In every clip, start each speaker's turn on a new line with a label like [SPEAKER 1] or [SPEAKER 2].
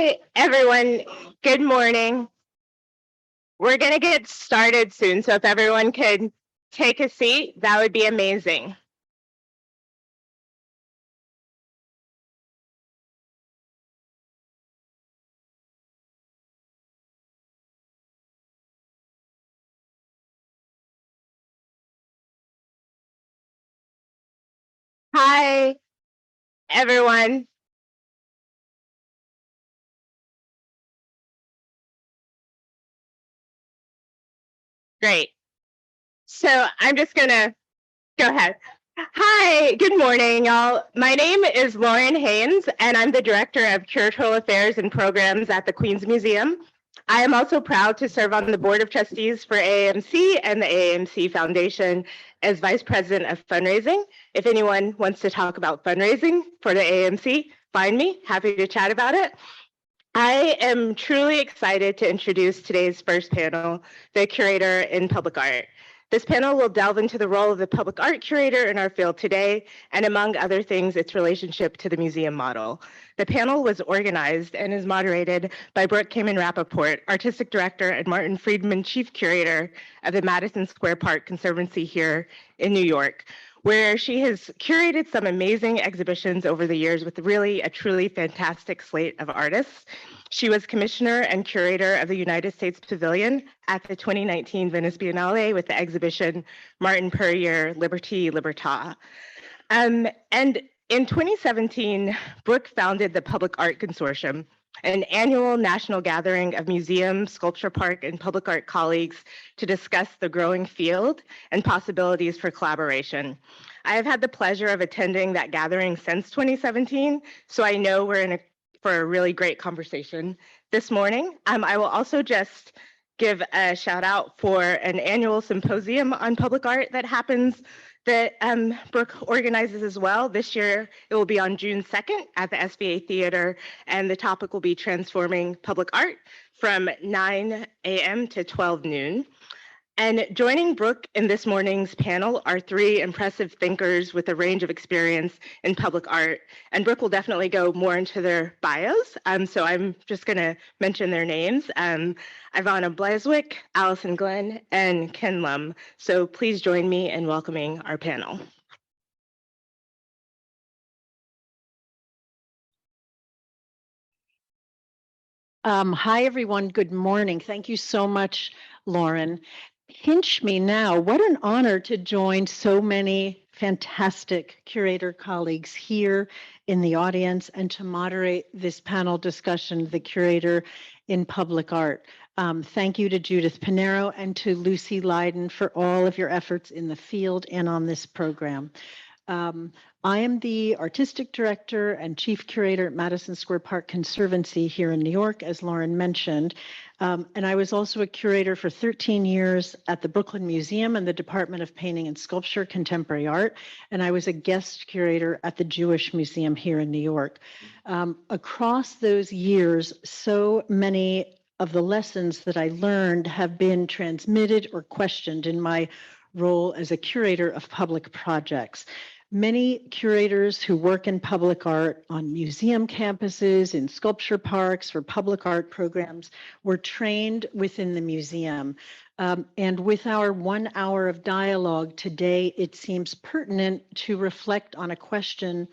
[SPEAKER 1] Hi, everyone. Good morning. We're going to get started soon, so if everyone could take a seat, that would be amazing. Hi, everyone. Great. So I'm just going to go ahead. Hi, good morning, y'all. My name is Lauren Haynes, and I'm the Director of Curatorial Affairs and Programs at the Queens Museum. I am also proud to serve on the Board of Trustees for AAMC and the AAMC Foundation as Vice President of Fundraising. If anyone wants to talk about fundraising for the AAMC, find me. Happy to chat about it. I am truly excited to introduce today's first panel, the Curator in Public Art. This panel will delve into the role of the public art curator in our field today, and among other things, its relationship to the museum model. The panel was organized and is moderated by Brooke, Kamin, Rapaport, Artistic Director, and Martin Friedman, Chief Curator of the Madison Square Park Conservancy here in New York, where she has curated some amazing exhibitions over the years with really a truly fantastic slate of artists. She was commissioner and curator of the United States Pavilion at the 2019 Venice Biennale with the exhibition Martin Puryear, Liberty, Libertà. And in 2017, Brooke founded the Public Art Consortium, an annual national gathering of museum, sculpture park, and public art colleagues to discuss the growing field and possibilities for collaboration. I have had the pleasure of attending that gathering since 2017, so I know we're for a really great conversation this morning. I will also just give a shout out for an annual symposium on public art that happens that Brooke organizes as well. This year, it will be on June 2nd at the SVA Theater, and the topic will be transforming public art from 9 a.m. to 12 noon. And joining Brooke in this morning's panel are three impressive thinkers with a range of experience in public art. And Brooke will definitely go more into their bios. So I'm just going to mention their names. Iwona Blazwick, Allison Glenn, and Ken Lum. So please join me in welcoming our panel.
[SPEAKER 2] Hi, everyone. Good morning. Thank you so much, Lauren. Pinch me now. What an honor to join so many fantastic curator colleagues here in the audience and to moderate this panel discussion, The Curator in Public Art. Thank you to Judith Pinero and to Lucy Lydon for all of your efforts in the field and on this program. I am the Artistic Director and Chief Curator at Madison Square Park Conservancy here in New York, as Lauren mentioned. And I was also a curator for 13 years at the Brooklyn Museum and the Department of Painting and Sculpture, Contemporary Art. And I was a guest curator at the Jewish Museum here in New York. Across those years, so many of the lessons that I learned have been transmitted or questioned in my role as a curator of public projects. Many curators who work in public art on museum campuses, in sculpture parks, or public art programs were trained within the museum. And with our 1 hour of dialogue today, it seems pertinent to reflect on a question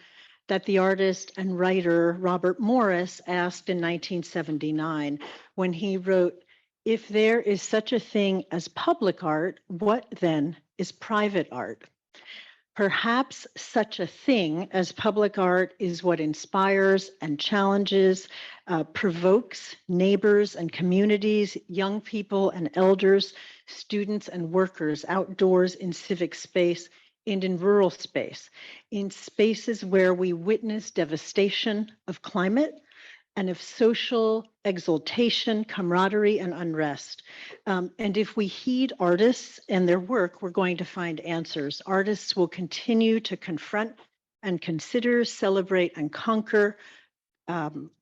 [SPEAKER 2] that the artist and writer Robert Morris asked in 1979 when he wrote, "If there is such a thing as public art, what then is private art?" Perhaps such a thing as public art is what inspires and challenges, provokes neighbors and communities, young people and elders, students and workers outdoors in civic space and in rural space, in spaces where we witness devastation of climate and of social exaltation, camaraderie, and unrest. And if we heed artists and their work, we're going to find answers. Artists will continue to confront and consider, celebrate and conquer,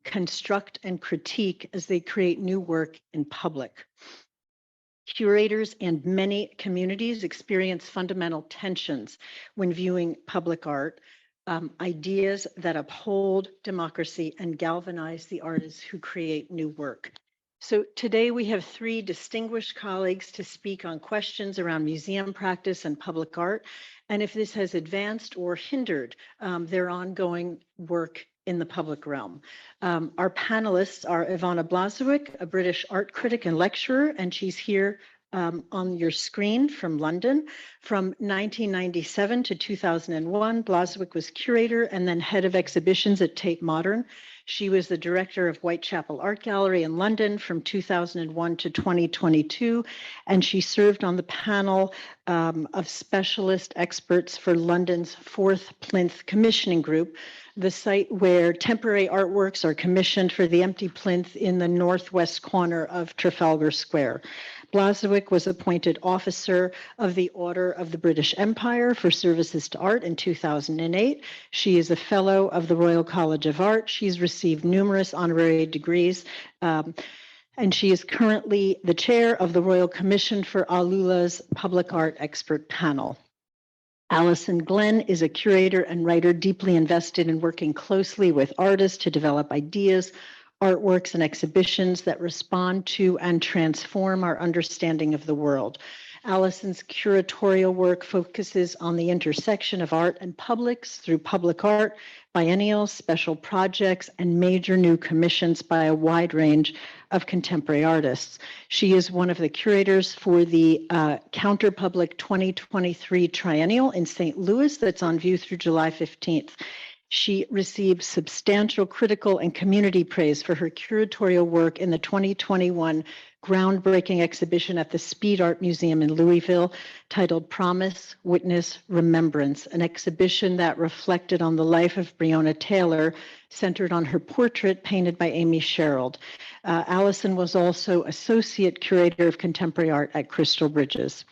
[SPEAKER 2] construct and critique as they create new work in public. Curators and many communities experience fundamental tensions when viewing public art. ideas that uphold democracy and galvanize the artists who create new work. So today we have three distinguished colleagues to speak on questions around museum practice and public art, and if this has advanced or hindered their ongoing work in the public realm. Our panelists are Iwona Blazwick, a British art critic and lecturer, and she's here on your screen from London. From 1997 to 2001, Blazwick was curator and then head of exhibitions at Tate Modern. She was the director of Whitechapel Art Gallery in London from 2001 to 2022, and she served on the panel of specialist experts for London's 4th Plinth Commissioning Group, the site where temporary artworks are commissioned for the empty plinth in the northwest corner of Trafalgar Square. Blazwick was appointed Officer of the Order of the British Empire for Services to Art in 2008. She is a Fellow of the Royal College of Art. She's received numerous honorary degrees, and she is currently the chair of the Royal Commission for AlUla's Public Art Expert Panel. Allison Glenn is a curator and writer deeply invested in working closely with artists to develop ideas, artworks, and exhibitions that respond to and transform our understanding of the world. Allison's curatorial work focuses on the intersection of art and publics through public art, biennials, special projects, and major new commissions by a wide range of contemporary artists. She is one of the curators for the Counterpublic 2023 Triennial in St. Louis that's on view through July 15th. She received substantial critical and community praise for her curatorial work in the 2021 groundbreaking exhibition at the Speed Art Museum in Louisville titled Promise, Witness, Remembrance, an exhibition that reflected on the life of Breonna Taylor, centered on her portrait painted by Amy Sherald. Allison was also Associate Curator of Contemporary Art at Crystal Bridges.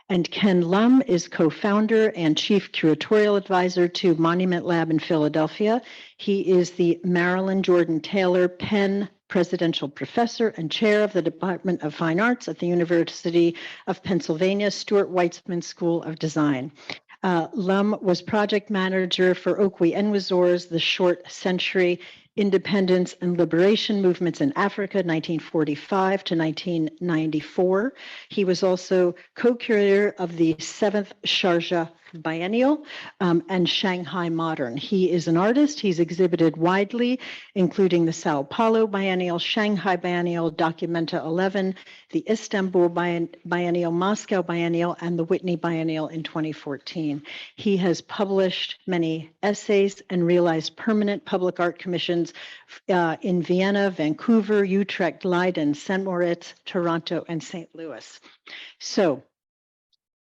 [SPEAKER 2] And Ken Lum is co-founder and chief curatorial advisor to Monument Lab in Philadelphia. He is the Marilyn Jordan Taylor Penn Presidential Professor and Chair of the Department of Fine Arts at the University of Pennsylvania Stuart Weitzman School of Design. Lum was project manager for Okwe Enwezor's The Short Century Independence and Liberation Movements in Africa, 1945 to 1994. He was also co-curator of the 7th Sharjah Biennial and Shanghai Modern. He is an artist. He's exhibited widely, including the Sao Paulo Biennial, Shanghai Biennial, Documenta 11, the Istanbul Biennial, Moscow Biennial, and the Whitney Biennial in 2014. He has published many essays and realized permanent public art commissions in Vienna, Vancouver, Utrecht, Leiden, St. Moritz, Toronto, and St. Louis. So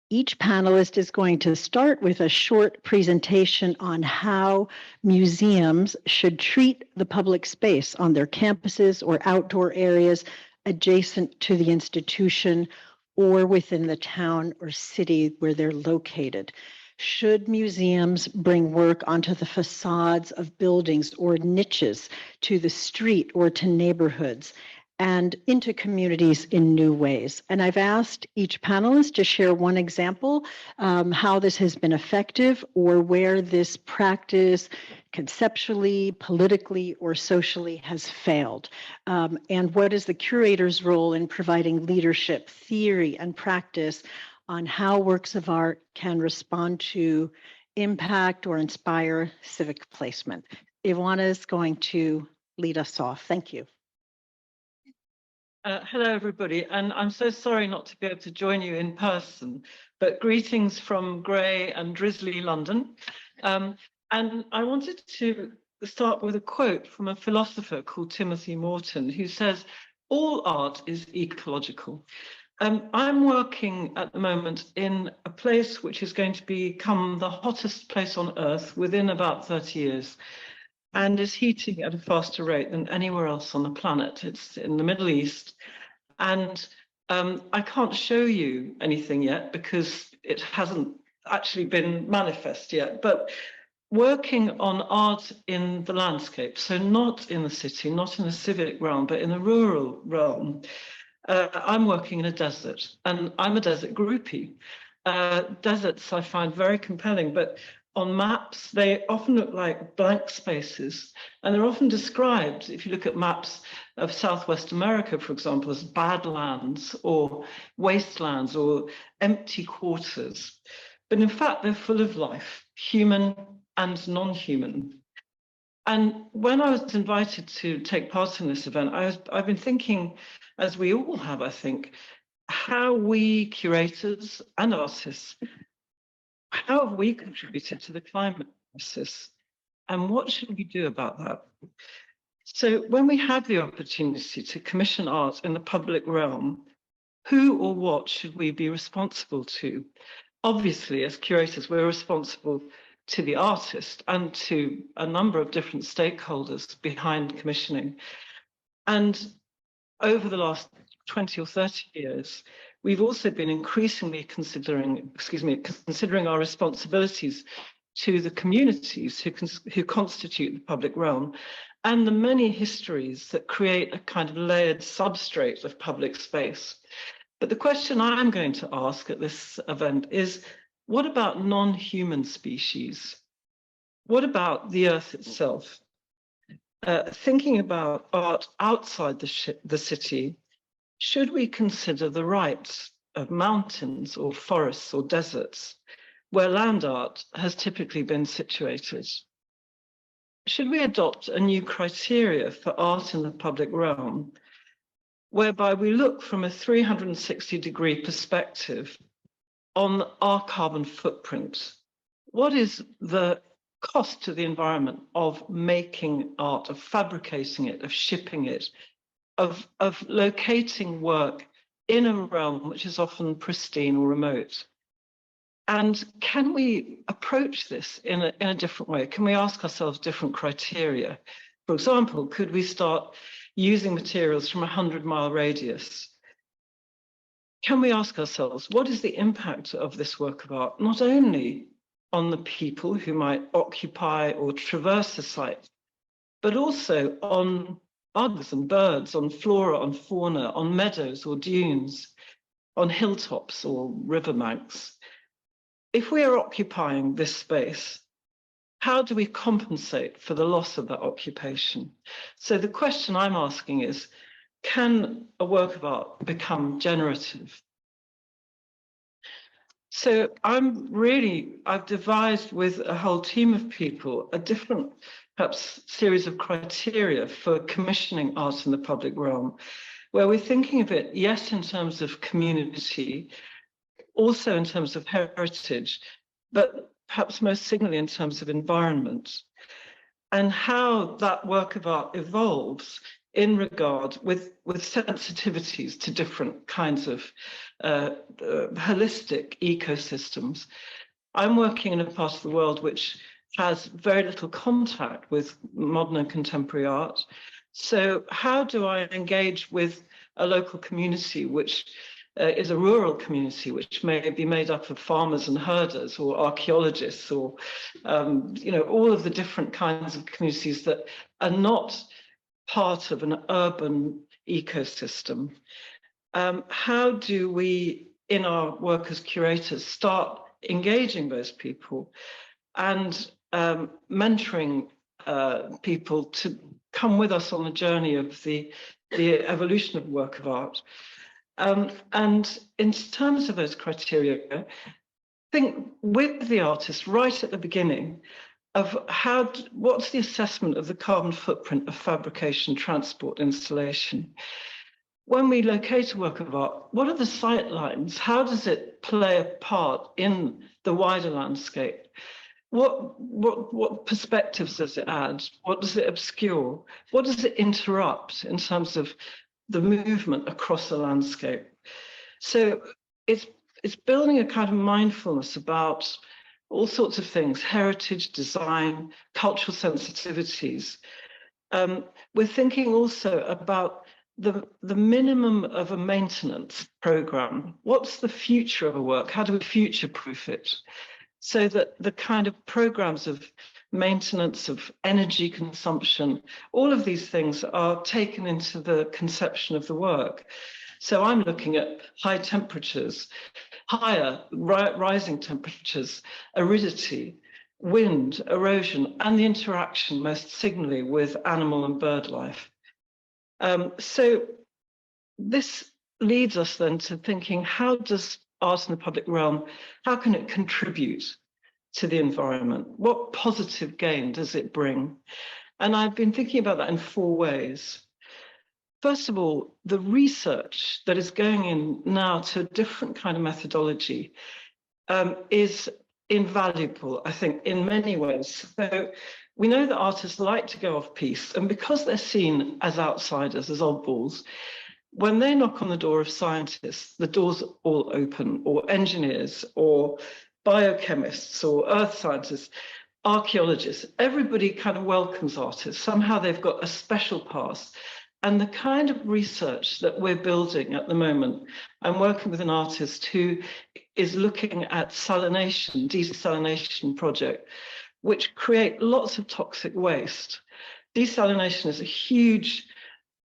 [SPEAKER 2] each panelist is going to start with a short presentation on how museums should treat the public space on their campuses or outdoor areas adjacent to the institution or within the town or city where they're located. Should museums bring work onto the facades of buildings or niches to the street or to neighborhoods and into communities in new ways? And I've asked each panelist to share one example, how this has been effective or where this practice conceptually, politically, or socially has failed. And what is the curator's role in providing leadership, theory, and practice on how works of art can respond to impact or inspire civic placement? Iwona is going to lead us off. Thank you.
[SPEAKER 3] Hello, everybody, and I'm so sorry not to be able to join you in person, but greetings from grey and drizzly London. And I wanted to start with a quote from a philosopher called Timothy Morton, who says, "All art is ecological." I'm working at the moment in a place which is going to become the hottest place on Earth within about 30 years. And is heating at a faster rate than anywhere else on the planet. It's in the Middle East. And I can't show you anything yet because it hasn't actually been manifest yet. But working on art in the landscape, so not in the city, not in the civic realm, but in the rural realm, I'm working in a desert, and I'm a desert groupie. Deserts I find very compelling, but on maps, they often look like blank spaces, and they're often described, if you look at maps of Southwest America, for example, as badlands or wastelands or empty quarters. But in fact, they're full of life, human and non-human. And when I was invited to take part in this event, I've been thinking, as we all have, I think, how we curators and artists, how have we contributed to the climate crisis? And what should we do about that? So when we have the opportunity to commission art in the public realm, who or what should we be responsible to? Obviously, as curators, we're responsible to the artist and to a number of different stakeholders behind commissioning. And over the last 20 or 30 years, we've also been increasingly considering our responsibilities to the communities who constitute the public realm and the many histories that create a kind of layered substrate of public space. But the question I'm going to ask at this event is, what about non-human species? What about the Earth itself? Thinking about art outside the city, should we consider the rights of mountains or forests or deserts where land art has typically been situated? Should we adopt a new criteria for art in the public realm, whereby we look from a 360-degree perspective on our carbon footprint? What is the cost to the environment of making art, of fabricating it, of shipping it, of locating work in a realm which is often pristine or remote? And can we approach this in a different way? Can we ask ourselves different criteria? For example, could we start using materials from a 100-mile radius? Can we ask ourselves, what is the impact of this work of art, not only on the people who might occupy or traverse the site, but also on bugs and birds, on flora, on fauna, on meadows or dunes, on hilltops or riverbanks? If we are occupying this space, how do we compensate for the loss of that occupation? So the question I'm asking is, can a work of art become generative? So I've devised with a whole team of people a different, perhaps, series of criteria for commissioning art in the public realm, where we're thinking of it, yes, in terms of community, also in terms of heritage, but perhaps most signally in terms of environment, and how that work of art evolves in regard with sensitivities to different kinds of holistic ecosystems. I'm working in a part of the world which has very little contact with modern and contemporary art. So how do I engage with a local community which is a rural community, which may be made up of farmers and herders or archaeologists or, all of the different kinds of communities that are not part of an urban ecosystem? How do we, in our work as curators, start engaging those people and mentoring people to come with us on the journey of the evolution of work of art? And in terms of those criteria, think with the artist right at the beginning of what's the assessment of the carbon footprint of fabrication, transport, installation? When we locate a work of art, what are the sight lines? How does it play a part in the wider landscape? What perspectives does it add? What does it obscure? What does it interrupt in terms of the movement across the landscape? So it's building a kind of mindfulness about all sorts of things: heritage, design, cultural sensitivities. We're thinking also about the minimum of a maintenance program. What's the future of a work? How do we future-proof it? So that the kind of programs of maintenance, of energy consumption, all of these things are taken into the conception of the work. So I'm looking at high temperatures, rising temperatures, aridity, wind, erosion, and the interaction most signally with animal and bird life. So this leads us then to thinking, how does art in the public realm, how can it contribute to the environment? What positive gain does it bring? And I've been thinking about that in 4 ways. First of all, the research that is going in now to a different kind of methodology is invaluable, I think, in many ways. So we know that artists like to go off piece, and because they're seen as outsiders, as oddballs, when they knock on the door of scientists, the doors all open, or engineers, or biochemists, or earth scientists, archaeologists. Everybody kind of welcomes artists. Somehow they've got a special past. And the kind of research that we're building at the moment, I'm working with an artist who is looking at salination, desalination project, which create lots of toxic waste. Desalination is a huge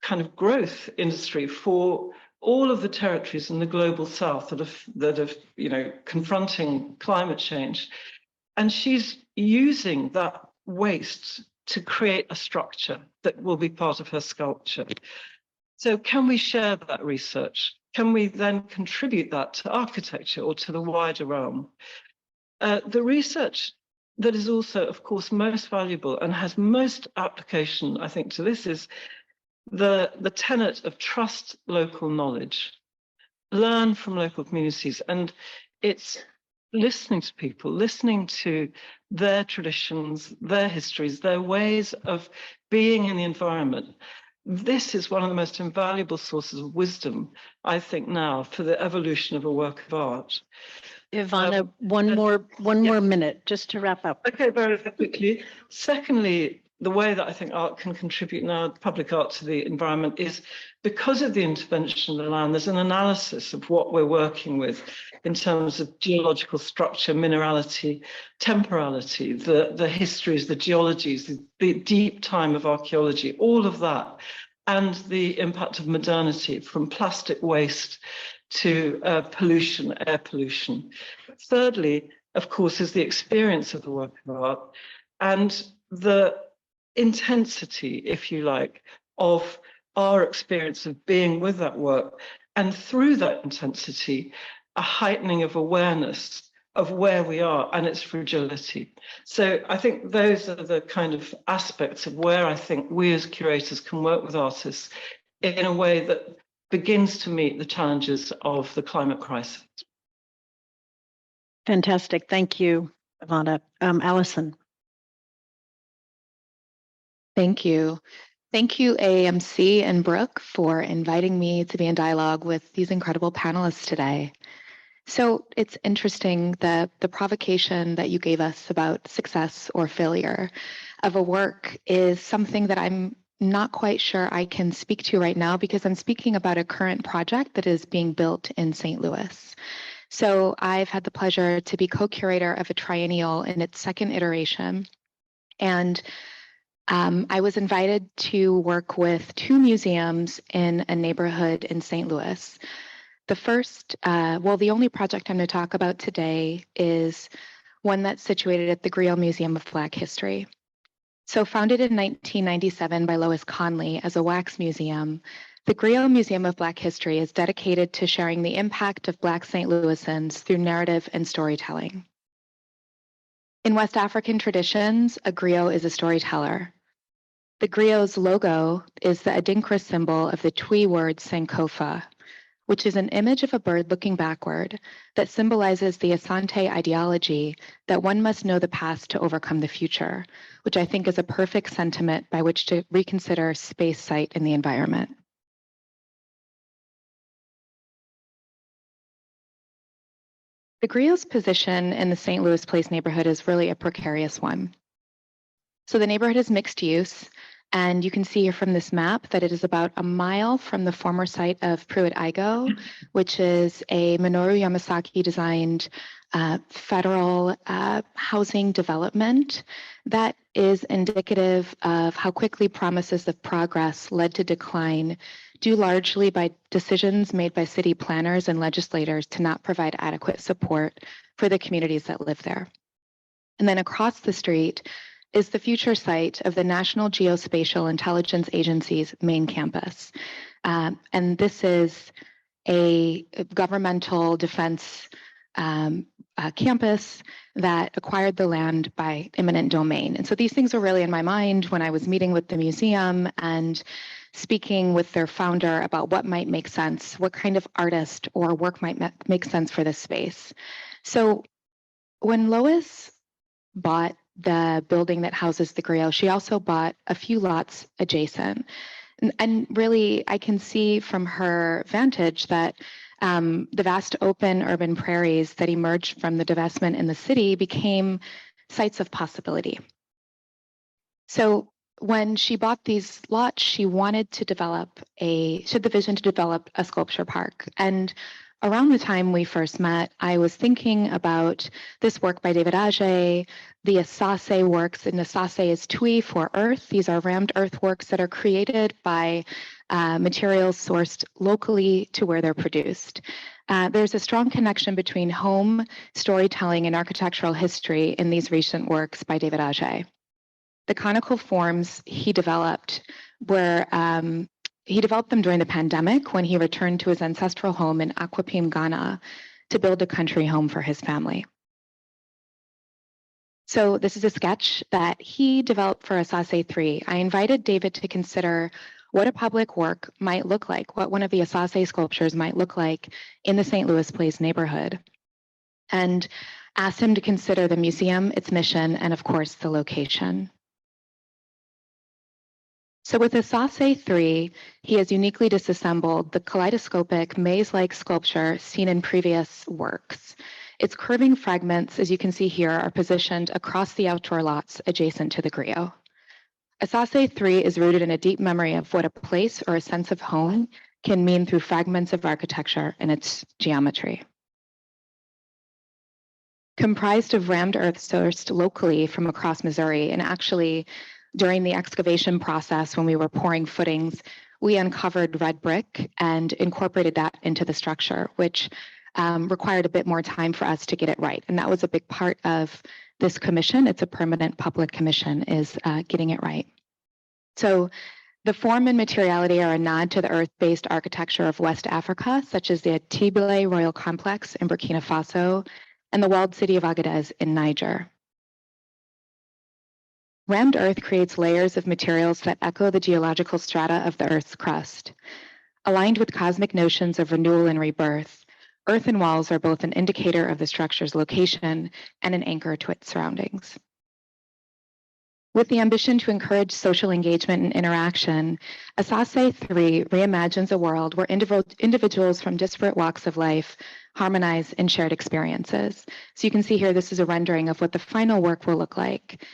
[SPEAKER 3] kind of growth industry for all of the territories in the global south that are confronting climate change. And she's using that waste to create a structure that will be part of her sculpture. So can we share that research? Can we then contribute that to architecture or to the wider realm? The research that is also, of course, most valuable and has most application, I think, to this is the tenet of trust local knowledge, learn from local communities. And it's listening to people, listening to their traditions, their histories, their ways of being in the environment. This is one of the most invaluable sources of wisdom, I think, now for the evolution of a work of art.
[SPEAKER 2] Iwona, one more minute just to wrap up.
[SPEAKER 3] Okay, very quickly. Secondly, the way that I think art can contribute now, public art, to the environment is because of the intervention of the land, there's an analysis of what we're working with in terms of geological structure, minerality, temporality, the histories, the geologies, the deep time of archaeology, all of that, and the impact of modernity from plastic waste to pollution, air pollution. Thirdly, of course, is the experience of the work of art and the intensity, if you like, of our experience of being with that work. And through that intensity, a heightening of awareness of where we are and its fragility. So I think those are the kind of aspects of where I think we as curators can work with artists in a way that begins to meet the challenges of the climate crisis.
[SPEAKER 2] Fantastic. Thank you, Iwona. Allison.
[SPEAKER 4] Thank you. Thank you, AMC and Brooke, for inviting me to be in dialogue with these incredible panelists today. So it's interesting that the provocation that you gave us about success or failure of a work is something that I'm not quite sure I can speak to right now, because I'm speaking about a current project that is being built in St. Louis. So I've had the pleasure to be co-curator of a triennial in its 2nd iteration. And I was invited to work with 2 museums in a neighborhood in St. Louis. The first, the only project I'm going to talk about today is one that's situated at the Griot Museum of Black History. So founded in 1997 by Lois Conley as a wax museum, the Griot Museum of Black History is dedicated to sharing the impact of Black St. Louisans through narrative and storytelling. In West African traditions, a griot is a storyteller. The griot's logo is the Adinkra symbol of the Twi word Sankofa, which is an image of a bird looking backward that symbolizes the Asante ideology that one must know the past to overcome the future, which I think is a perfect sentiment by which to reconsider space, site, and the environment. The griot's position in the St. Louis Place neighborhood is really a precarious one. So the neighborhood is mixed use, and you can see here from this map that it is about a mile from the former site of Pruitt Igoe, which is a Minoru Yamasaki designed federal housing development that is indicative of how quickly promises of progress led to decline, due largely by decisions made by city planners and legislators to not provide adequate support for the communities that live there. And then across the street is the future site of the National Geospatial Intelligence Agency's main campus. And this is a governmental defense campus that acquired the land by eminent domain. And so these things were really in my mind when I was meeting with the museum and speaking with their founder about what might make sense, what kind of artist or work might make sense for this space. So when Lois bought the building that houses the griot, she also bought a few lots adjacent. And really, I can see from her vantage that the vast open urban prairies that emerged from the divestment in the city became sites of possibility. So when she bought these lots, she wanted to she had the vision to develop a sculpture park. And around the time we first met, I was thinking about this work by David Adjaye, the Asase works, and Asase is Tui for earth. These are rammed earth works that are created by materials sourced locally to where they're produced. There's a strong connection between home, storytelling, and architectural history in these recent works by David Adjaye. The conical forms he developed were he developed them during the pandemic when he returned to his ancestral home in Akwapim, Ghana, to build a country home for his family. So this is a sketch that he developed for Asase 3. I invited David to consider what a public work might look like, what one of the Asase sculptures might look like in the St. Louis Place neighborhood, and asked him to consider the museum, its mission, and of course, the location. So with Asase 3, he has uniquely disassembled the kaleidoscopic maze-like sculpture seen in previous works. Its curving fragments, as you can see here, are positioned across the outdoor lots adjacent to the griot. Asase 3 is rooted in a deep memory of what a place or a sense of home can mean through fragments of architecture and its geometry. Comprised of rammed earth sourced locally from across Missouri, and actually during the excavation process when we were pouring footings, we uncovered red brick and incorporated that into the structure, which required a bit more time for us to get it right. And that was a big part of this commission. It's a permanent public commission, is getting it right. So the form and materiality are a nod to the earth-based architecture of West Africa, such as the Atibile Royal Complex in Burkina Faso and the walled city of Agadez in Niger. Rammed earth creates layers of materials that echo the geological strata of the Earth's crust. Aligned with cosmic notions of renewal and rebirth, earthen walls are both an indicator of the structure's location and an anchor to its surroundings. With the ambition to encourage social engagement and interaction, Asase 3 reimagines a world where individuals from disparate walks of life harmonize in shared experiences. So you can see here, this is a rendering of what the final work will look like.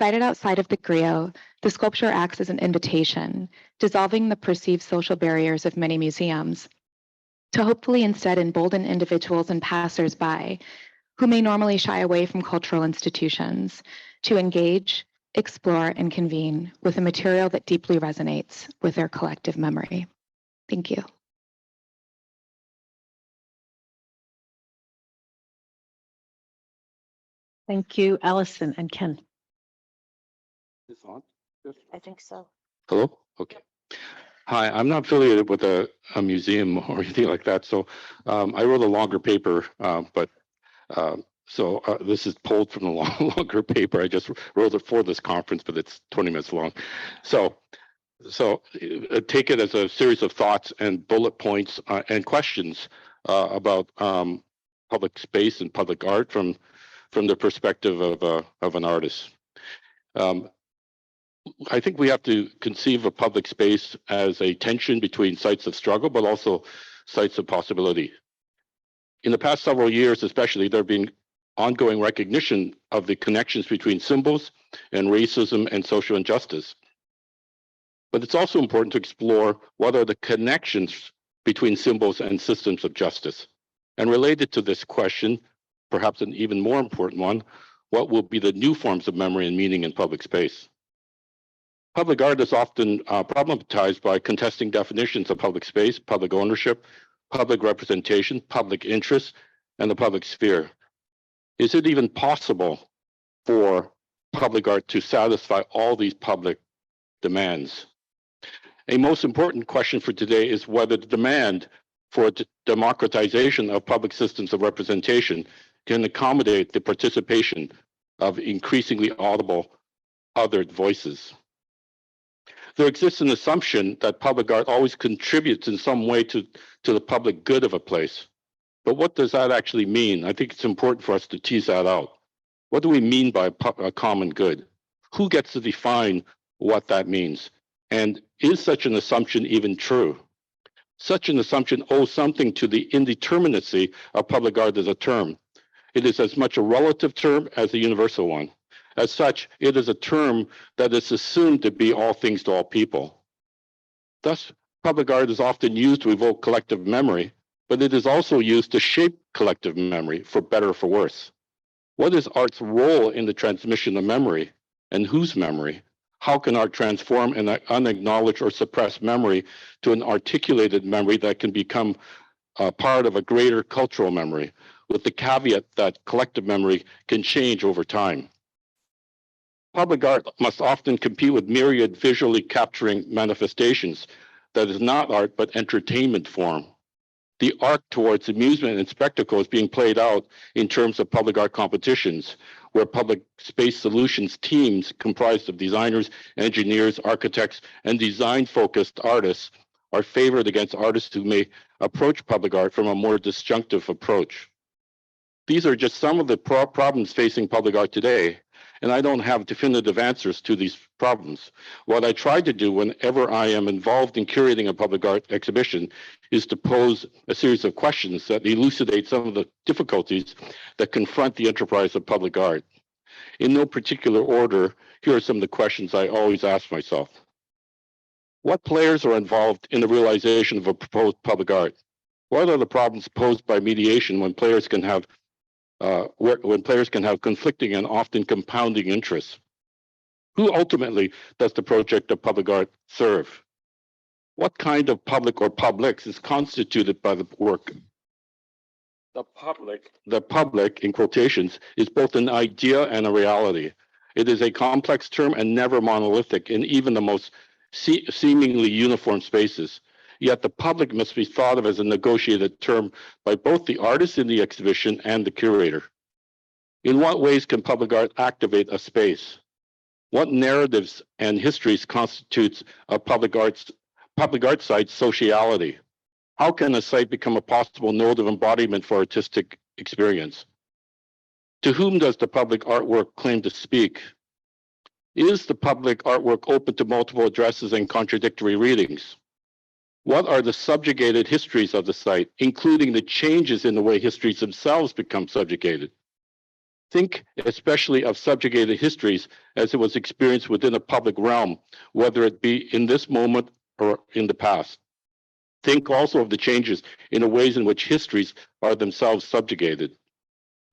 [SPEAKER 4] Sited outside of the griot, the sculpture acts as an invitation, dissolving the perceived social barriers of many museums, to hopefully instead embolden individuals and passers-by who may normally shy away from cultural institutions to engage, explore, and convene with a material that deeply resonates with their collective memory. Thank you.
[SPEAKER 2] Thank you, Allison and Ken.
[SPEAKER 5] Is on? Yes.
[SPEAKER 1] I think so.
[SPEAKER 5] Hello? Okay. Hi, I'm not affiliated with a museum or anything like that. So I wrote a longer paper, this is pulled from the longer paper. I just wrote it for this conference, but it's 20 minutes long. So take it as a series of thoughts and bullet points and questions about public space and public art from the perspective of an artist. I think we have to conceive of public space as a tension between sites of struggle, but also sites of possibility. In the past several years, especially, there have been ongoing recognition of the connections between symbols and racism and social injustice. But it's also important to explore what are the connections between symbols and systems of justice. And related to this question, perhaps an even more important one, what will be the new forms of memory and meaning in public space? Public art is often problematized by contesting definitions of public space, public ownership, public representation, public interest, and the public sphere. Is it even possible for public art to satisfy all these public demands. A most important question for today is whether the demand for democratization of public systems of representation can accommodate the participation of increasingly audible othered voices. There exists an assumption that public art always contributes in some way to the public good of a place. But what does that actually mean? I think it's important for us to tease that out. What do we mean by a common good? Who gets to define what that means? And is such an assumption even true? Such an assumption owes something to the indeterminacy of public art as a term. It is as much a relative term as a universal one. As such, it is a term that is assumed to be all things to all people. Thus, public art is often used to evoke collective memory, but it is also used to shape collective memory, for better or for worse. What is art's role in the transmission of memory, and whose memory? How can art transform an unacknowledged or suppressed memory to an articulated memory that can become part of a greater cultural memory, with the caveat that collective memory can change over time? Public art must often compete with myriad visually capturing manifestations that is not art but entertainment form. The arc towards amusement and spectacle is being played out in terms of public art competitions, where public space solutions teams comprised of designers, engineers, architects, and design-focused artists are favored against artists who may approach public art from a more disjunctive approach. These are just some of the problems facing public art today, and I don't have definitive answers to these problems. What I try to do whenever I am involved in curating a public art exhibition is to pose a series of questions that elucidate some of the difficulties that confront the enterprise of public art. In no particular order, here are some of the questions I always ask myself. What players are involved in the realization of a proposed public art? What are the problems posed by mediation when players can have conflicting and often compounding interests? Who ultimately does the project of public art serve? What kind of public or publics is constituted by the work? The public, in quotations, is both an idea and a reality. It is a complex term and never monolithic in even the most seemingly uniform spaces. Yet the public must be thought of as a negotiated term by both the artist in the exhibition and the curator. In what ways can public art activate a space? What narratives and histories constitutes a public art site's sociality? How can a site become a possible node of embodiment for artistic experience? To whom does the public artwork claim to speak? Is the public artwork open to multiple addresses and contradictory readings? What are the subjugated histories of the site, including the changes in the way histories themselves become subjugated? Think especially of subjugated histories as it was experienced within a public realm, whether it be in this moment or in the past. Think also of the changes in the ways in which histories are themselves subjugated.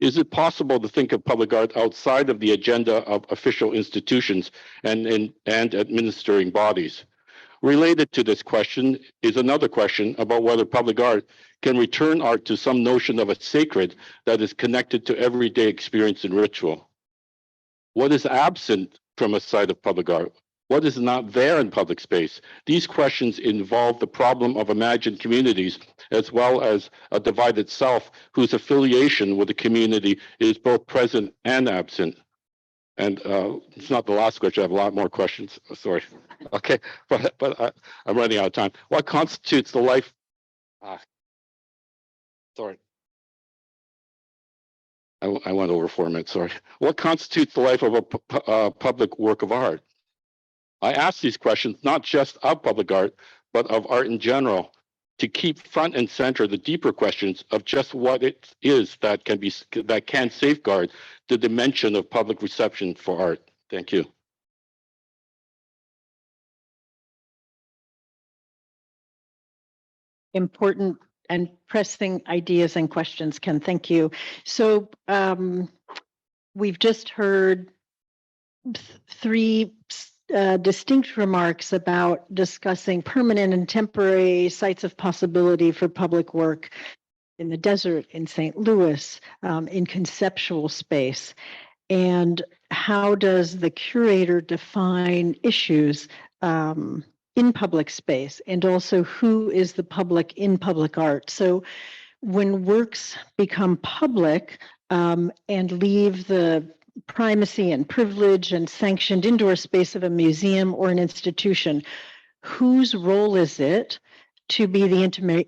[SPEAKER 5] Is it possible to think of public art outside of the agenda of official institutions and administering bodies? Related to this question is another question about whether public art can return art to some notion of a sacred that is connected to everyday experience and ritual. What is absent from a site of public art? What is not there in public space? These questions involve the problem of imagined communities as well as a divided self whose affiliation with the community is both present and absent. And it's not the last question. I have a lot more questions. Sorry. Okay, but I'm running out of time. What constitutes the life? Sorry. I went over 4 minutes. Sorry. What constitutes the life of a public work of art? I ask these questions not just of public art, but of art in general, to keep front and center the deeper questions of just what it is that can safeguard the dimension of public reception for art. Thank you.
[SPEAKER 2] Important and pressing ideas and questions, Ken. Thank you. So we've just heard three distinct remarks about discussing permanent and temporary sites of possibility for public work in the desert, in St. Louis, in conceptual space. And how does the curator define issues in public space? And also, who is the public in public art? So when works become public and leave the primacy and privilege and sanctioned indoor space of a museum or an institution, whose role is it to be the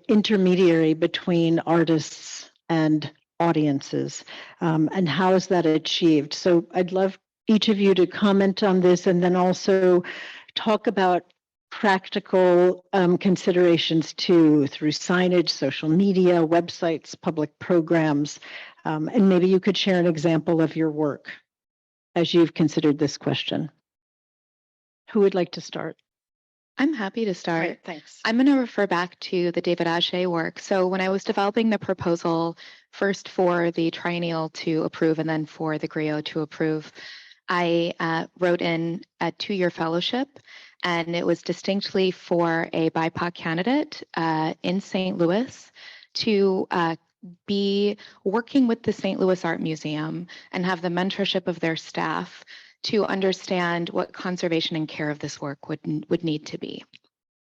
[SPEAKER 2] intermediary between artists and audiences? And how is that achieved? So I'd love each of you to comment on this, and then also talk about practical considerations too, through signage, social media, websites, public programs. And maybe you could share an example of your work as you've considered this question. Who would like to start?
[SPEAKER 4] I'm happy to start.
[SPEAKER 2] Great, thanks.
[SPEAKER 4] I'm going to refer back to the David Ashe work. So when I was developing the proposal, first for the Triennial to approve and then for the Griot to approve, I wrote in a 2-year fellowship, and it was distinctly for a BIPOC candidate in St. Louis to be working with the St. Louis Art Museum and have the mentorship of their staff to understand what conservation and care of this work would need to be.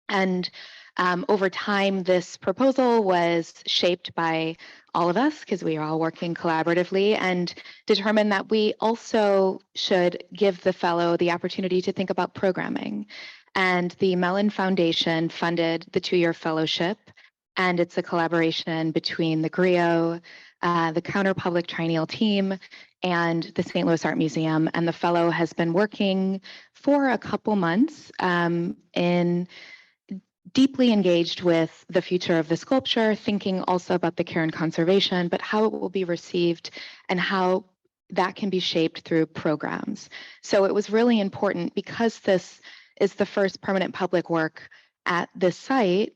[SPEAKER 4] And over time, this proposal was shaped by all of us, because we are all working collaboratively, and determined that we also should give the fellow the opportunity to think about programming. And the Mellon Foundation funded the 2-year fellowship, and it's a collaboration between the Griot, the Counterpublic Triennial team, and the St. Louis Art Museum. And the fellow has been working for a couple months in deeply engaged with the future of the sculpture, thinking also about the care and conservation, but how it will be received and how that can be shaped through programs. So it was really important, because this is the first permanent public work at this site,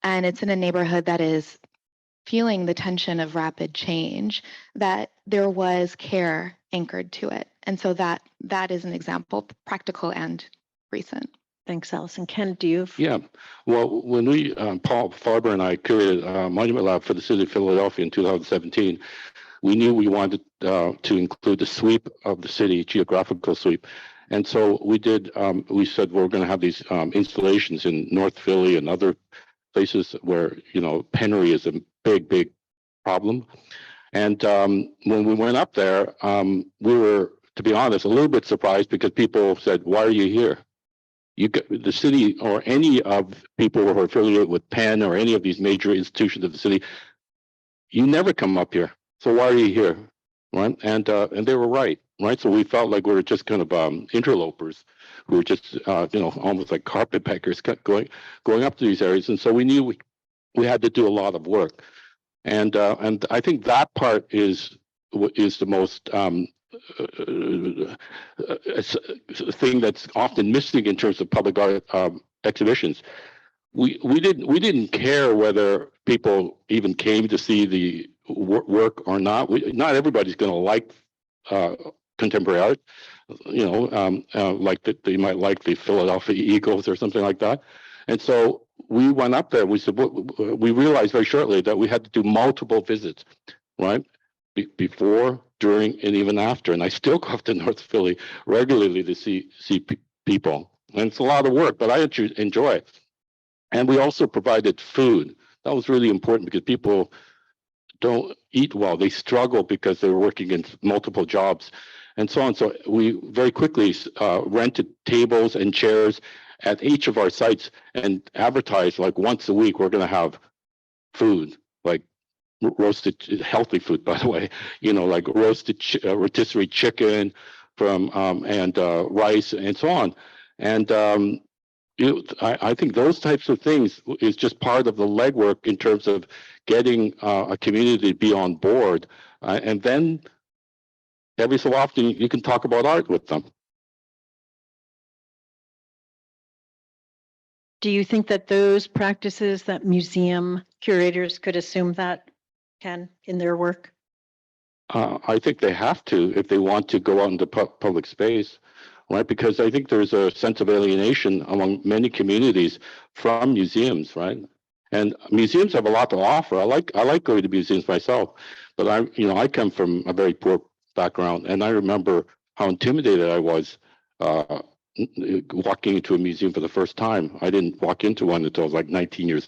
[SPEAKER 4] and it's in a neighborhood that is feeling the tension of rapid change, that there was care anchored to it. And so that is an example, practical and recent.
[SPEAKER 2] Thanks, Allison. Ken, do you?
[SPEAKER 5] Yeah. Well, when we, Paul Farber and I curated a monument lab for the city of Philadelphia in 2017, we knew we wanted to include the sweep of the city, geographical sweep. And so we did, we said we're going to have these installations in North Philly and other places where, penury is a big problem. And when we went up there, we were, to be honest, a little bit surprised, because people said, "Why are you here? The city, or any of people who are affiliated with Penn or any of these major institutions of the city, you never come up here. So why are you here?" Right? And they were right. So we felt like we were just kind of interlopers who were just almost like carpetbaggers going up to these areas. And so we knew we had to do a lot of work. And I think that part is the most thing that's often missing in terms of public art exhibitions. We didn't care whether people even came to see the work or not. Not everybody's going to like contemporary art, like that they might like the Philadelphia Eagles or something like that. And so we went up there. We said, we realized very shortly that we had to do multiple visits, right? Before, during, and even after. And I still go up to North Philly regularly to see people. And it's a lot of work, but I enjoy it. And we also provided food. That was really important, because people don't eat well. They struggle because they're working in multiple jobs and so on. So we very quickly rented tables and chairs at each of our sites and advertised, like, once a week, we're going to have food, like roasted, healthy food, by the way, like roasted rotisserie chicken from and rice and so on. And I think those types of things is just part of the legwork in terms of getting a community to be on board. And then every so often you can talk about art with them.
[SPEAKER 2] Do you think that those practices, that museum curators could assume that, Ken, in their work?
[SPEAKER 5] I think they have to if they want to go out into public space, right? Because I think there's a sense of alienation among many communities from museums, right? And museums have a lot to offer. I like going to museums myself, but I come from a very poor background, and I remember how intimidated I was walking into a museum for the first time. I didn't walk into one until I was like 19 years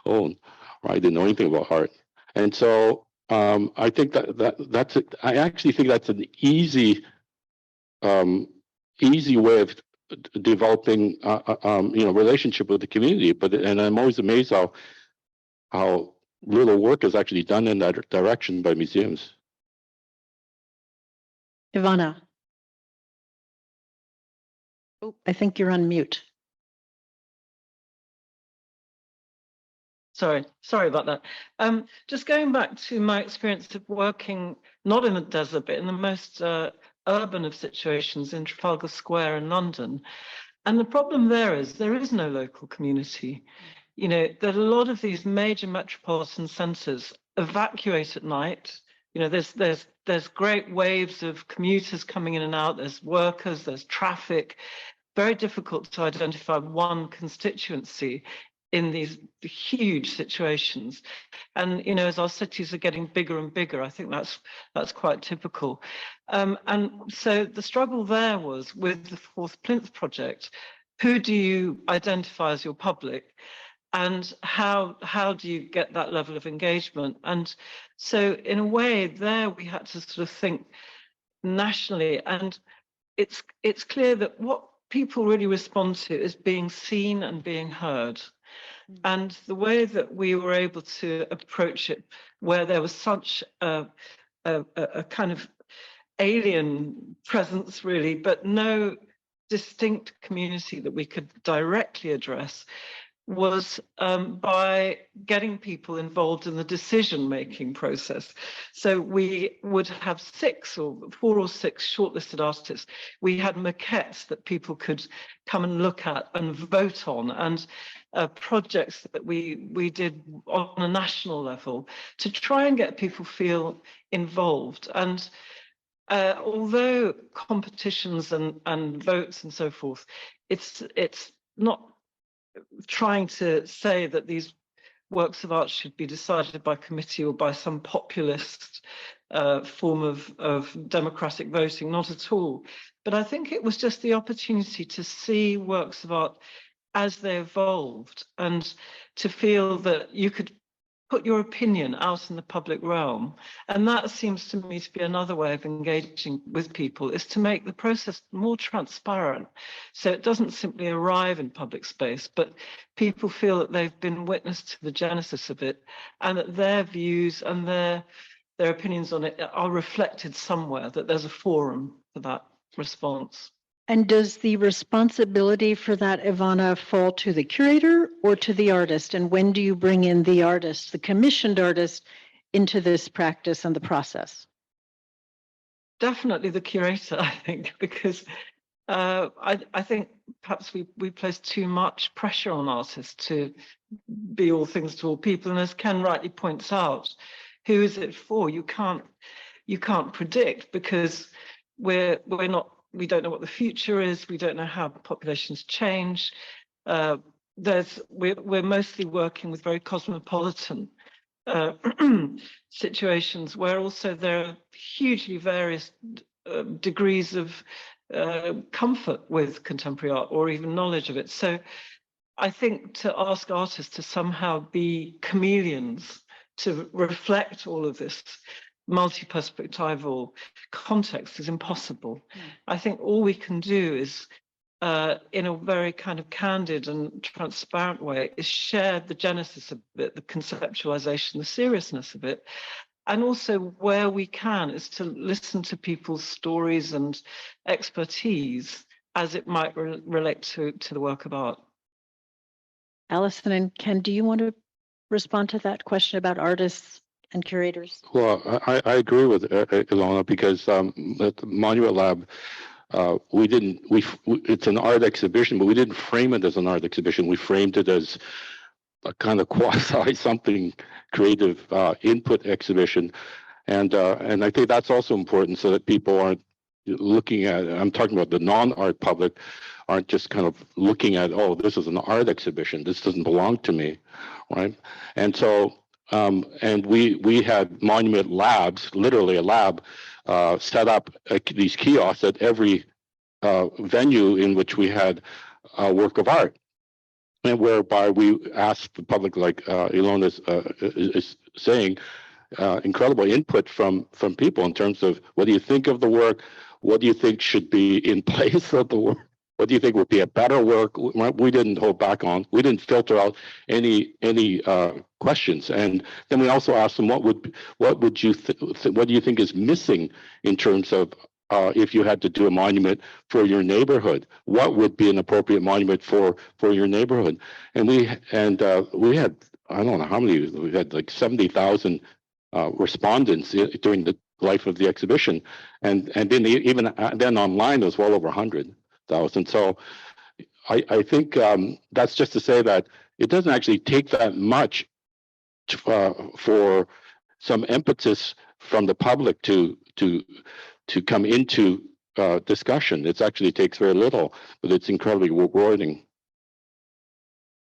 [SPEAKER 5] old. I didn't know anything about art, and so I think I actually think that's an easy way of developing relationship with the community. And I'm always amazed how little work is actually done in that direction by museums.
[SPEAKER 2] Iwona. Oh, I think you're on mute.
[SPEAKER 3] Sorry about that. Just going back to my experience of working not in the desert, but in the most urban of situations in Trafalgar Square in London. And the problem there is no local community. You know, that a lot of these major metropolitan centers evacuate at night. You know, there's great waves of commuters coming in and out, there's workers, there's traffic. Very difficult to identify one constituency in these huge situations. And, you know, as our cities are getting bigger and bigger, I think that's quite typical. And so the struggle there was with the Fourth Plinth Project, who do you identify as your public? And how do you get that level of engagement? And so in a way there we had to sort of think nationally, and it's clear that what people really respond to is being seen and being heard. And the way that we were able to approach it, where there was such a kind of alien presence really, but no distinct community that we could directly address, was by getting people involved in the decision-making process. So we would have 4 or 6 shortlisted artists. We had maquettes that people could come and look at and vote on, and projects that we did on a national level to try and get people feel involved. And although competitions and votes and so forth, it's not trying to say that these works of art should be decided by committee or by some populist form of democratic voting, not at all. But I think it was just the opportunity to see works of art as they evolved and to feel that you could put your opinion out in the public realm. And that seems to me to be another way of engaging with people, is to make the process more transparent. So it doesn't simply arrive in public space, but people feel that they've been witness to the genesis of it, and that their views and their opinions on it are reflected somewhere, that there's a forum for that response.
[SPEAKER 2] And does the responsibility for that, Iwona, fall to the curator or to the artist? And when do you bring in the artist, the commissioned artist, into this practice and the process?
[SPEAKER 3] Definitely the curator, I think, because I think perhaps we place too much pressure on artists to be all things to all people. And as Ken rightly points out, who is it for? You can't predict, because we don't know what the future is. We don't know how populations change. We're mostly working with very cosmopolitan situations where also there are hugely various degrees of comfort with contemporary art or even knowledge of it. So I think to ask artists to somehow be chameleons, to reflect all of this multi-perspectival context is impossible. I think all we can do is, in a very kind of candid and transparent way, is share the genesis of it, the conceptualization, the seriousness of it. And also where we can is to listen to people's stories and expertise as it might relate to the work of art.
[SPEAKER 2] Allison and Ken, do you want to respond to that question about artists and curators?
[SPEAKER 5] Well, I agree with Iwona, because at the Monument Lab, it's an art exhibition, but we didn't frame it as an art exhibition. We framed it as a kind of quasi something creative input exhibition, and I think that's also important, so that people aren't looking at, I'm talking about the non-art public, aren't just kind of looking at, oh, this is an art exhibition, this doesn't belong to me, right? And so and we had Monument Labs, literally a lab, set up these kiosks at every venue in which we had a work of art, and whereby we asked the public, like Iwona is saying, incredible input from people in terms of what do you think of the work, what do you think should be in place of the work, what do you think would be a better work. We didn't hold back on, we didn't filter out any questions, and then we also asked them what do you think is missing in terms of if you had to do a monument for your neighborhood, what would be an appropriate monument for your neighborhood? And we had, I don't know how many, we had like 70,000 respondents during the life of the exhibition, and then even then online it was well over 100,000. So I think that's just to say that it doesn't actually take that much for some impetus from the public to come into discussion. It actually takes very little, but it's incredibly rewarding.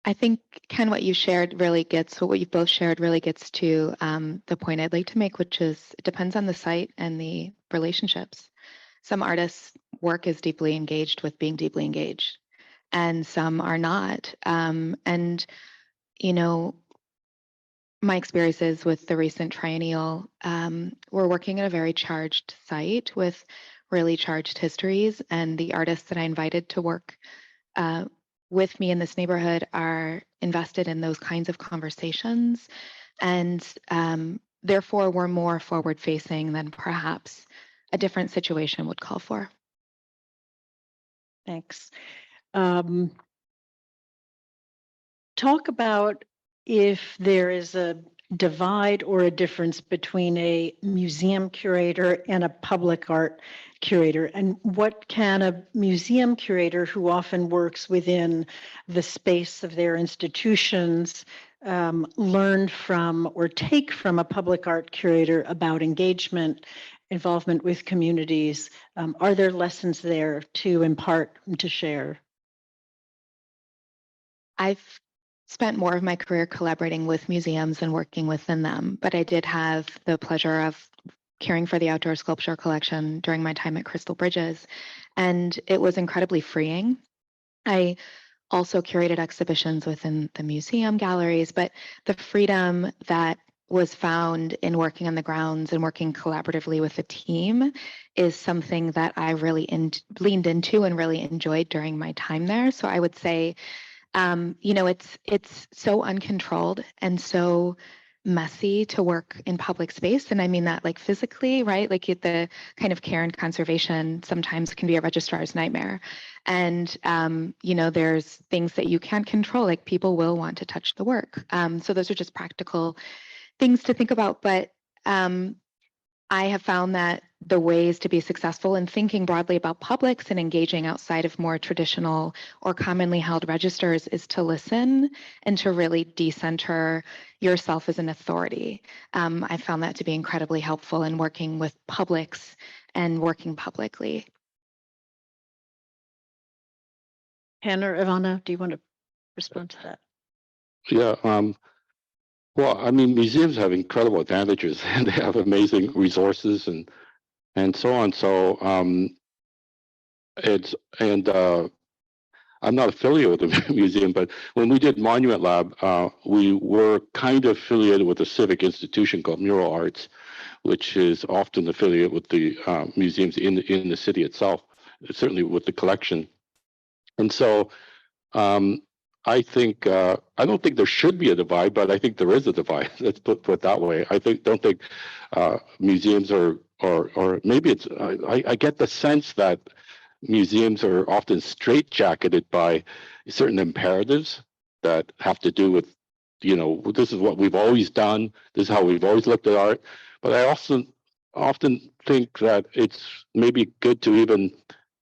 [SPEAKER 4] I think, Ken, what you both shared really gets to the point I'd like to make, which is it depends on the site and the relationships. Some artists' work is deeply engaged with being deeply engaged, and some are not. And, you know, my experiences with the recent Triennial, we're working at a very charged site with really charged histories, and the artists that I invited to work with me in this neighborhood are invested in those kinds of conversations, and therefore we're more forward-facing than perhaps a different situation would call for.
[SPEAKER 2] Thanks. Talk about if there is a divide or a difference between a museum curator and a public art curator, and what can a museum curator who often works within the space of their institutions learn from or take from a public art curator about engagement, involvement with communities? Are there lessons there to impart and to share?
[SPEAKER 4] I've spent more of my career collaborating with museums and working within them, but I did have the pleasure of caring for the outdoor sculpture collection during my time at Crystal Bridges, and it was incredibly freeing. I also curated exhibitions within the museum galleries, but the freedom that was found in working on the grounds and working collaboratively with a team is something that I really leaned into and really enjoyed during my time there. So I would say, you know, it's so uncontrolled and so messy to work in public space. And I mean that like physically, right? Like the kind of care and conservation sometimes can be a registrar's nightmare. And, you know, there's things that you can't control, like people will want to touch the work. So those are just practical things to think about. But I have found that the ways to be successful in thinking broadly about publics and engaging outside of more traditional or commonly held registers is to listen and to really decenter yourself as an authority. I found that to be incredibly helpful in working with publics and working publicly.
[SPEAKER 2] Ken or Iwona, do you want to respond to that?
[SPEAKER 5] Yeah. Well, I mean, museums have incredible advantages, and they have amazing resources and so on. So I'm not affiliated with the museum, but when we did Monument Lab, we were kind of affiliated with a civic institution called Mural Arts, which is often affiliated with the museums in the city itself, certainly with the collection. And so I think I don't think there should be a divide, but I think there is a divide. Let's put it that way. Don't think museums are, or maybe it's. I get the sense that museums are often straitjacketed by certain imperatives that have to do with, you know, this is what we've always done. This is how we've always looked at art. But I also often think that it's maybe good to even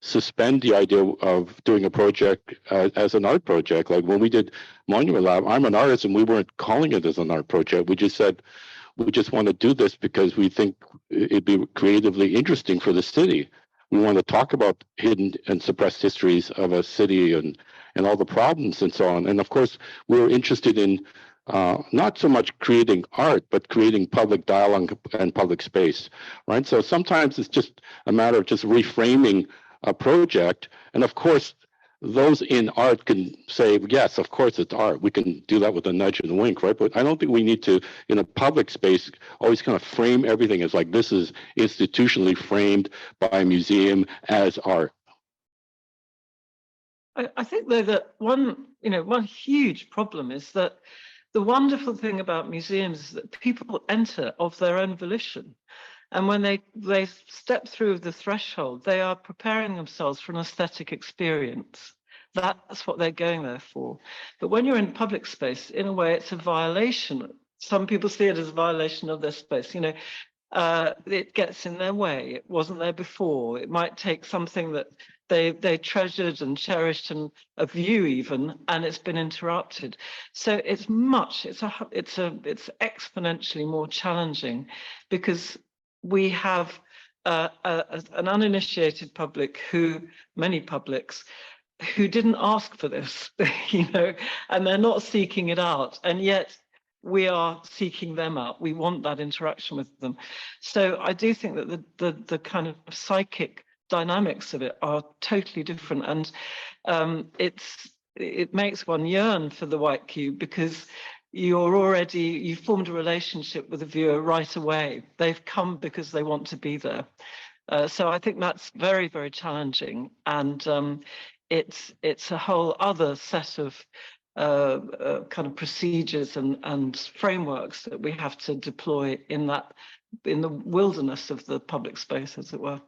[SPEAKER 5] suspend the idea of doing a project as an art project. Like when we did Monument Lab, I'm an artist and we weren't calling it as an art project. We just said, we just want to do this because we think it'd be creatively interesting for the city. We want to talk about hidden and suppressed histories of a city and all the problems and so on. And of course, we're interested in not so much creating art, but creating public dialogue and public space, right? So sometimes it's just a matter of just reframing a project. And of course, those in art can say, yes, of course it's art. We can do that with a nudge and a wink, right? But I don't think we need to, in a public space, always kind of frame everything as like this is institutionally framed by a museum as art.
[SPEAKER 3] I think though that one huge problem is that the wonderful thing about museums is that people enter of their own volition. And when they step through the threshold, they are preparing themselves for an aesthetic experience. That's what they're going there for. But when you're in public space, in a way, it's a violation. Some people see it as a violation of their space. It gets in their way. It wasn't there before. It might take something that they treasured and cherished, and a view even, and it's been interrupted. So it's exponentially more challenging, because we have an uninitiated public, many publics, who didn't ask for this, and they're not seeking it out, and yet we are seeking them out. We want that interaction with them. So I do think that the kind of psychic dynamics of it are totally different, and it makes one yearn for the white cube, because you formed a relationship with the viewer right away. They've come because they want to be there. So I think that's very, very challenging, and it's a whole other set of kind of procedures and frameworks that we have to deploy in the wilderness of the public space, as it were.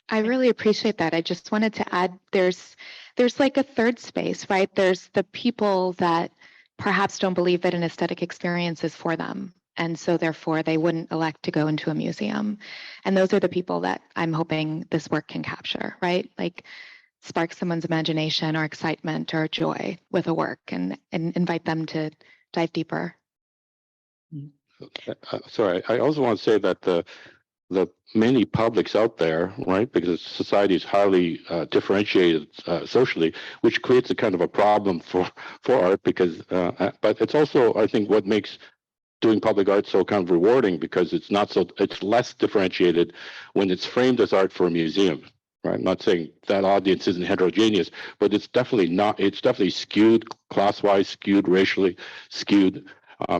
[SPEAKER 4] I really appreciate that. I just wanted to add, there's like a third space, right? There's the people that perhaps don't believe that an aesthetic experience is for them, and so therefore they wouldn't elect to go into a museum. And those are the people that I'm hoping this work can capture, right? Like spark someone's imagination or excitement or joy with a work, and invite them to dive deeper.
[SPEAKER 5] Sorry, I also want to say that the many publics out there, right, because society is highly differentiated socially, which creates a kind of a problem for art, because but it's also, I think, what makes doing public art so kind of rewarding, because it's less differentiated when it's framed as art for a museum. Right, I'm not saying that audience isn't heterogeneous, but it's definitely not. It's definitely skewed class-wise, skewed racially, skewed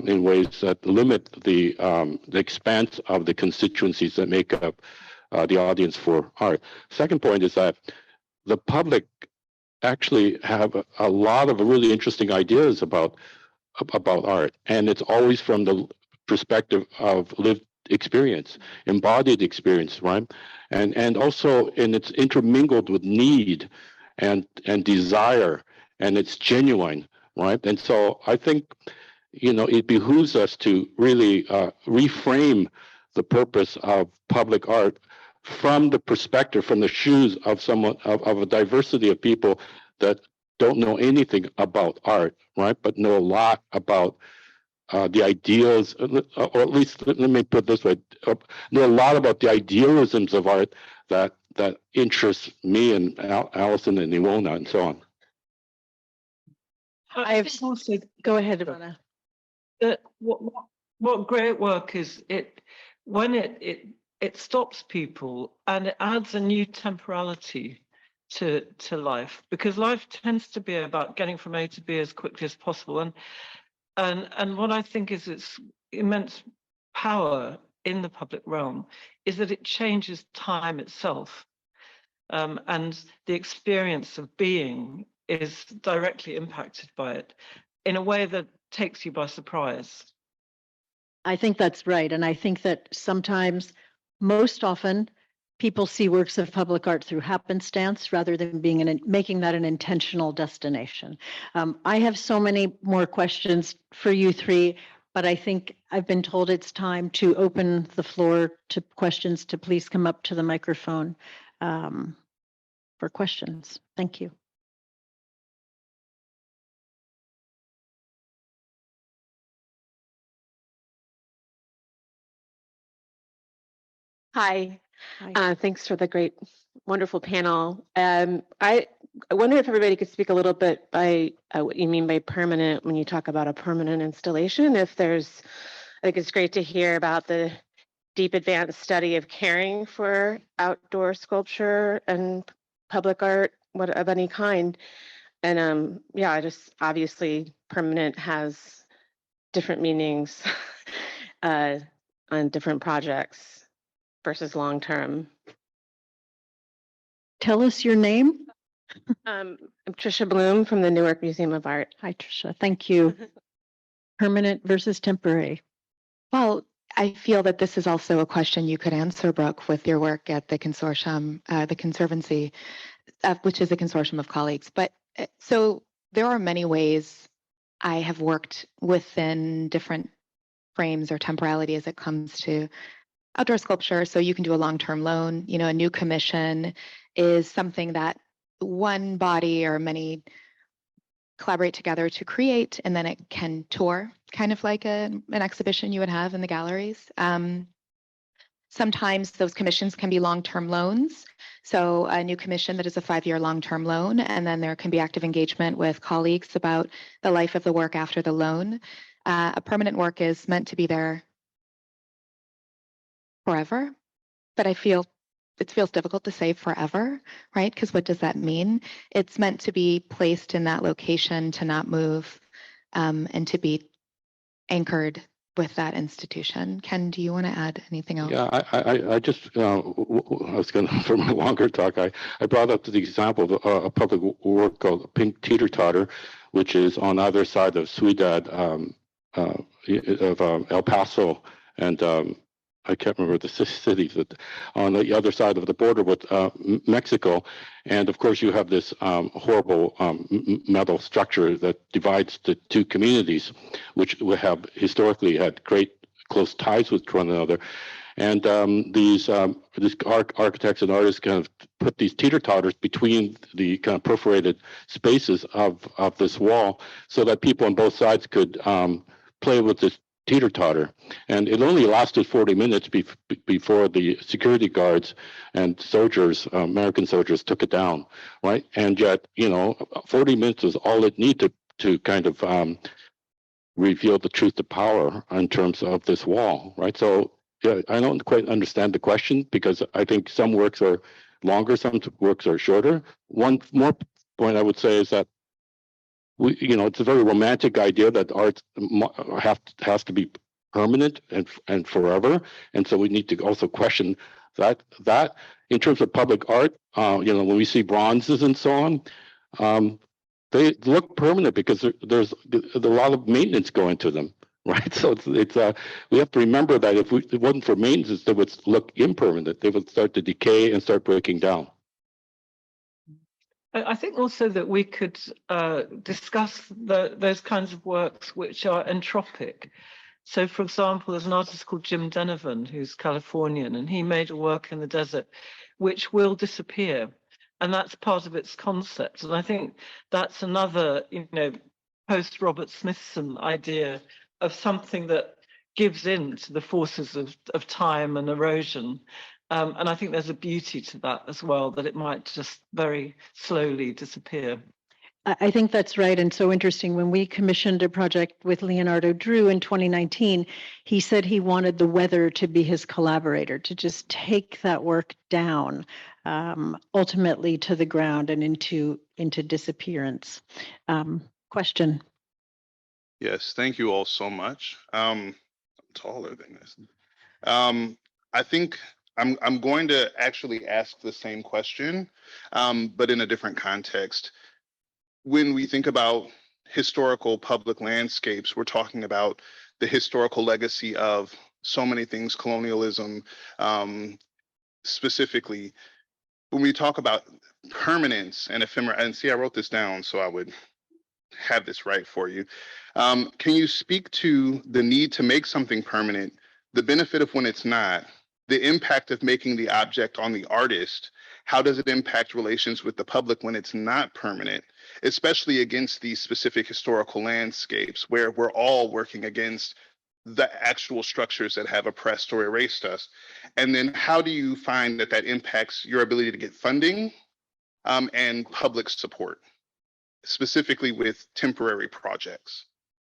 [SPEAKER 5] in ways that limit the expanse of the constituencies that make up the audience for art. Second point is that the public actually have a lot of really interesting ideas about art, and it's always from the perspective of lived experience, embodied experience, right? And also, and it's intermingled with need and desire, and it's genuine, right? And so I think, it behooves us to really reframe the purpose of public art from the perspective, from the shoes of someone, of a diversity of people that don't know anything about art, right? But know a lot about the ideals, or at least let me put it this way, know a lot about the idealisms of art that interests me and Allison and Iwona and so on.
[SPEAKER 3] I have also
[SPEAKER 2] Go ahead, Iwona.
[SPEAKER 3] that what great work is when it stops people and it adds a new temporality to life, because life tends to be about getting from A to B as quickly as possible, and what I think is its immense power in the public realm is that it changes time itself, and the experience of being is directly impacted by it in a way that takes you by surprise.
[SPEAKER 2] I think that's right. And I think that sometimes, most often, people see works of public art through happenstance rather than making that an intentional destination. I have so many more questions for you three, but I think I've been told it's time to open the floor to questions. To please come up to the microphone for questions. Thank you.
[SPEAKER 6] Hi.
[SPEAKER 2] Hi.
[SPEAKER 6] Thanks for the great, wonderful panel. I
[SPEAKER 1] I wonder if everybody could speak a little bit by what you mean by permanent when you talk about a permanent installation. If there's, I think it's great to hear about the deep advanced study of caring for outdoor sculpture and public art, what of any kind. And yeah, I just obviously permanent has different meanings on different projects versus long term.
[SPEAKER 2] Tell us your name.
[SPEAKER 1] I'm Tricia Bloom from the Newark Museum of Art.
[SPEAKER 2] Hi, Tricia. Thank you. Permanent versus temporary.
[SPEAKER 4] Well, I feel that this is also a question you could answer, Brooke, with your work at the consortium, the Conservancy, which is a consortium of colleagues. But so there are many ways I have worked within different frames or temporality as it comes to outdoor sculpture. So you can do a long-term loan. You know, a new commission is something that one body or many collaborate together to create, and then it can tour, kind of like an exhibition you would have in the galleries. Sometimes those commissions can be long-term loans. So a new commission that is a 5-year long-term loan, and then there can be active engagement with colleagues about the life of the work after the loan. A permanent work is meant to be there forever, but I feel it feels difficult to say forever, right? Because what does that mean? It's meant to be placed in that location, to not move, and to be anchored with that institution. Ken, do you want to add anything else?
[SPEAKER 5] Yeah, I just, I was going to, for my longer talk, I brought up the example of a public work called Pink Teeter Totter, which is on either side of Ciudad, of El Paso, and I can't remember the cities, but on the other side of the border with Mexico. And of course, you have this horrible metal structure that divides the two communities, which have historically had great close ties with one another. And these architects and artists kind of put these teeter-totters between the kind of perforated spaces of this wall so that people on both sides could play with this teeter-totter. And it only lasted 40 minutes before the security guards and soldiers, American soldiers, took it down, right? And yet, 40 minutes is all it needed to kind of reveal the truth to power in terms of this wall, right? So yeah, I don't quite understand the question because I think some works are longer, some works are shorter. One more point I would say is that it's a very romantic idea that art has to be permanent and forever, and so we need to also question that in terms of public art. When we see bronzes and so on, they look permanent because there's a lot of maintenance going to them, right? So it's we have to remember that if it wasn't for maintenance, they would look impermanent. They would start to decay and start breaking down.
[SPEAKER 3] I think also that we could discuss those kinds of works which are entropic. So, for example, there's an artist called Jim Denovan, who's Californian, and he made a work in the desert which will disappear. And that's part of its concept. And I think that's another, post-Robert Smithson idea of something that gives in to the forces of time and erosion. And I think there's a beauty to that as well, that it might just very slowly disappear.
[SPEAKER 2] I think that's right. And so interesting. When we commissioned a project with Leonardo Drew in 2019, he said he wanted the weather to be his collaborator, to just take that work down, ultimately to the ground and into disappearance. Question.
[SPEAKER 6] Yes, thank you all so much. I'm taller than this. I think I'm going to actually ask the same question, but in a different context. When we think about historical public landscapes, we're talking about the historical legacy of so many things, colonialism, specifically. When we talk about permanence and ephemera, and see, I wrote this down so I would have this right for you. Can you speak to the need to make something permanent, the benefit of when it's not, the impact of making the object on the artist? How does it impact relations with the public when it's not permanent, especially against these specific historical landscapes where we're all working against the actual structures that have oppressed or erased us? And then how do you find that impacts your ability to get funding and public support, specifically with temporary projects?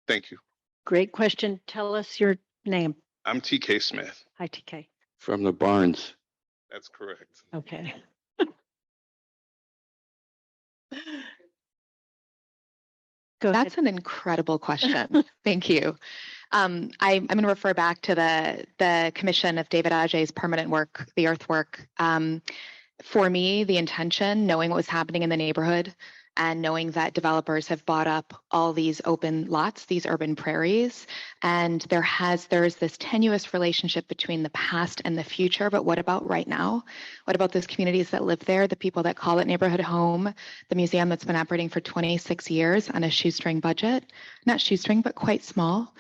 [SPEAKER 6] Thank you.
[SPEAKER 2] Great question. Tell us your name.
[SPEAKER 6] I'm TK Smith.
[SPEAKER 2] Hi, TK.
[SPEAKER 5] From the Barnes.
[SPEAKER 6] That's correct.
[SPEAKER 2] Okay. Go ahead.
[SPEAKER 4] That's an incredible question. Thank you. I'm going to refer back to the commission of David Adjaye's permanent work, the earthwork. For me, the intention, knowing what was happening in the neighborhood and knowing that developers have bought up all these open lots, these urban prairies, and there's this tenuous relationship between the past and the future, but what about right now? What about those communities that live there, the people that call it neighborhood home, the museum that's been operating for 26 years on a shoestring budget? Not shoestring, but quite small.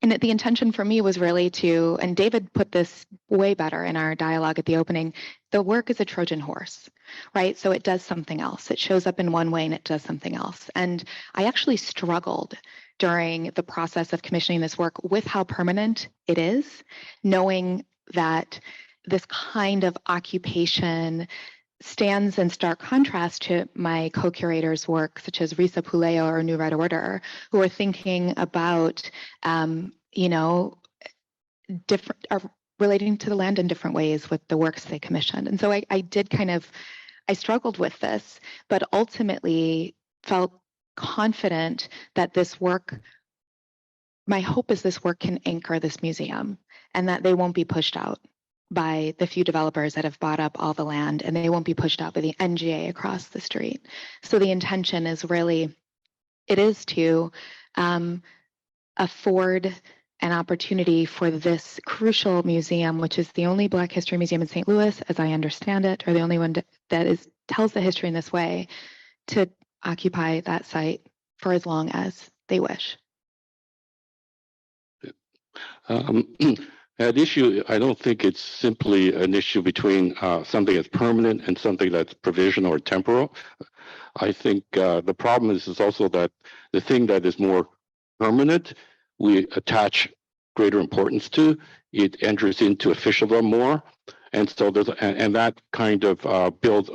[SPEAKER 4] And the intention for me was really to, and David put this way better in our dialogue at the opening, the work is a Trojan horse, right? So it does something else. It shows up in one way and it does something else. And I actually struggled during the process of commissioning this work with how permanent it is, knowing that this kind of occupation stands in stark contrast to my co-curators' work, such as Risa Puleo or New Red Order, who are thinking about, different, are relating to the land in different ways with the works they commissioned. And so I struggled with this, but ultimately felt confident that this work, my hope is this work can anchor this museum and that they won't be pushed out by the few developers that have bought up all the land, and they won't be pushed out by the NGA across the street. So the intention is really, it is to afford an opportunity for this crucial museum, which is the only Black History museum in St. Louis, as I understand it, or the only one that tells the history in this way, to occupy that site for as long as they wish.
[SPEAKER 5] That issue, I don't think it's simply an issue between something that's permanent and something that's provisional or temporal. I think the problem is also that the thing that is more permanent, we attach greater importance to. It enters into officialdom more. And so and that kind of builds,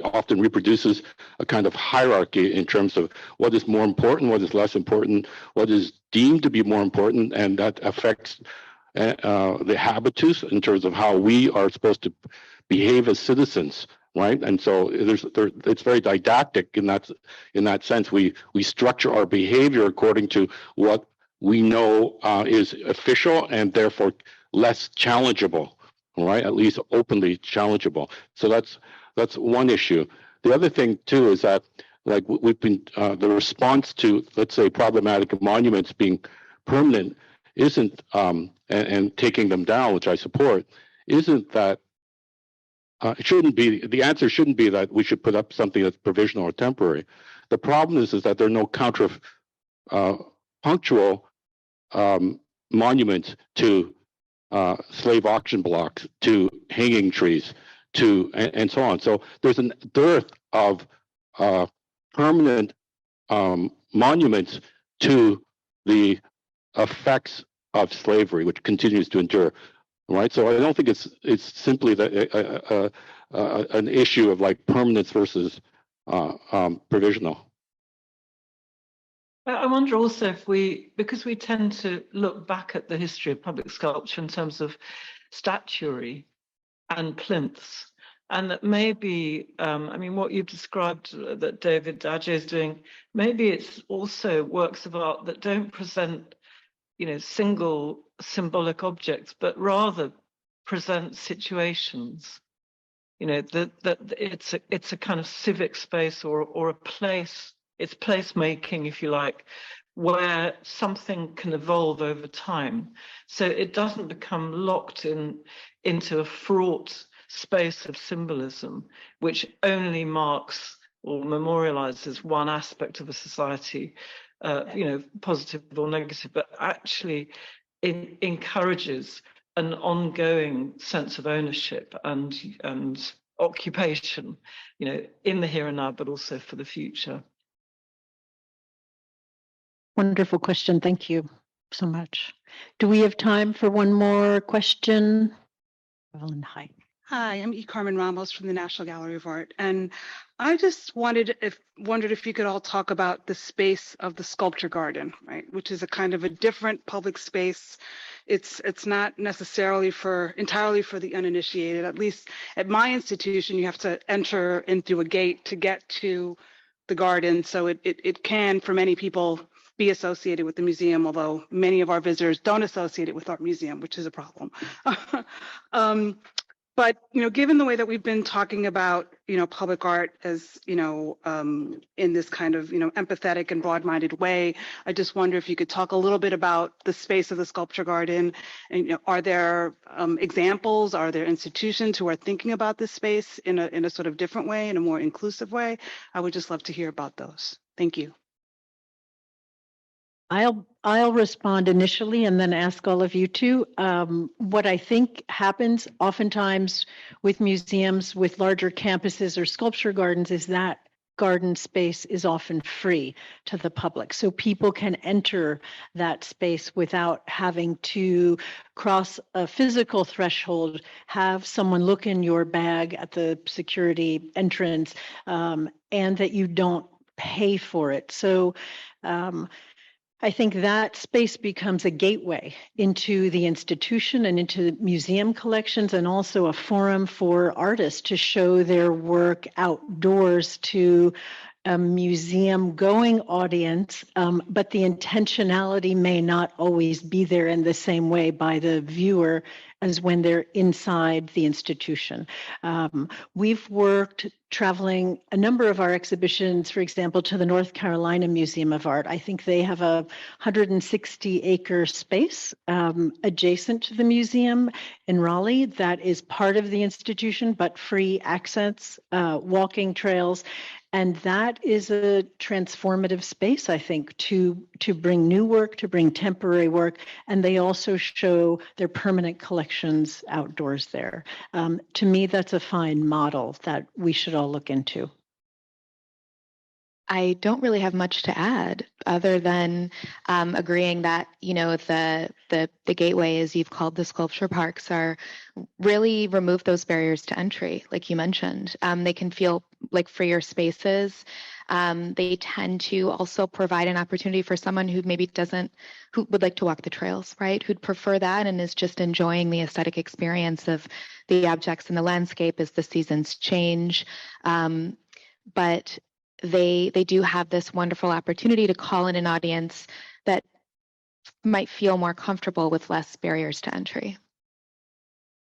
[SPEAKER 5] often reproduces a kind of hierarchy in terms of what is more important, what is less important, what is deemed to be more important, and that affects the habitus in terms of how we are supposed to behave as citizens, right? And so it's very didactic in that sense. We structure our behavior according to what we know is official and therefore less challengeable, right? At least openly challengeable. So that's one issue. The other thing too is that, like, we've been the response to, let's say, problematic monuments being permanent isn't and taking them down, which I support, isn't that it shouldn't be, the answer shouldn't be that we should put up something that's provisional or temporary. The problem is that there are no punctual monuments to slave auction blocks, to hanging trees, and so on. So there's a dearth of permanent monuments to the effects of slavery, which continues to endure, right? So I don't think it's simply an issue of like permanence versus provisional.
[SPEAKER 3] I wonder also if because we tend to look back at the history of public sculpture in terms of statuary and plinths, and that maybe, I mean, what you've described that David Adjaye is doing, maybe it's also works of art that don't present, single symbolic objects, but rather present situations. That it's a kind of civic space or a place. It's placemaking, if you like, where something can evolve over time. So it doesn't become locked into a fraught space of symbolism, which only marks or memorializes one aspect of a society, positive or negative, but actually encourages an ongoing sense of ownership and occupation, in the here and now, but also for the future.
[SPEAKER 2] Wonderful question. Thank you so much. Do we have time for one more question? Evelyn, hi.
[SPEAKER 7] Hi, I'm E. Carmen Ramos from the National Gallery of Art, and I just wondered if you could all talk about the space of the sculpture garden, right? Which is a kind of a different public space. It's not necessarily entirely for the uninitiated. At least at my institution, you have to enter in through a gate to get to the garden. So it can, for many people, be associated with the museum, although many of our visitors don't associate it with our museum, which is a problem. But, given the way that we've been talking about, public art as, in this kind of, empathetic and broad-minded way, I just wonder if you could talk a little bit about the space of the sculpture garden. And, are there examples? Are there institutions who are thinking about this space in a sort of different way, in a more inclusive way? I would just love to hear about those. Thank you.
[SPEAKER 2] I'll respond initially and then ask all of you to. What I think happens oftentimes with museums with larger campuses or sculpture gardens is that garden space is often free to the public. So people can enter that space without having to cross a physical threshold, have someone look in your bag at the security entrance, and that you don't pay for it. So I think that space becomes a gateway into the institution and into museum collections, and also a forum for artists to show their work outdoors to a museum going audience, but the intentionality may not always be there in the same way by the viewer as when they're inside the institution. We've worked traveling a number of our exhibitions, for example, to the North Carolina Museum of Art. I think they have a 160-acre space adjacent to the museum in Raleigh that is part of the institution, but free access, walking trails. And that is a transformative space, I think, to bring new work, to bring temporary work, and they also show their permanent collections outdoors there. To me, that's a fine model that we should all look into.
[SPEAKER 4] I don't really have much to add other than agreeing that, the gateway, as you've called the sculpture parks, are really remove those barriers to entry, like you mentioned. They can feel like freer spaces. They tend to also provide an opportunity for someone who maybe who would like to walk the trails, right? Who'd prefer that and is just enjoying the aesthetic experience of the objects in the landscape as the seasons change. But they do have this wonderful opportunity to call in an audience that might feel more comfortable with less barriers to entry.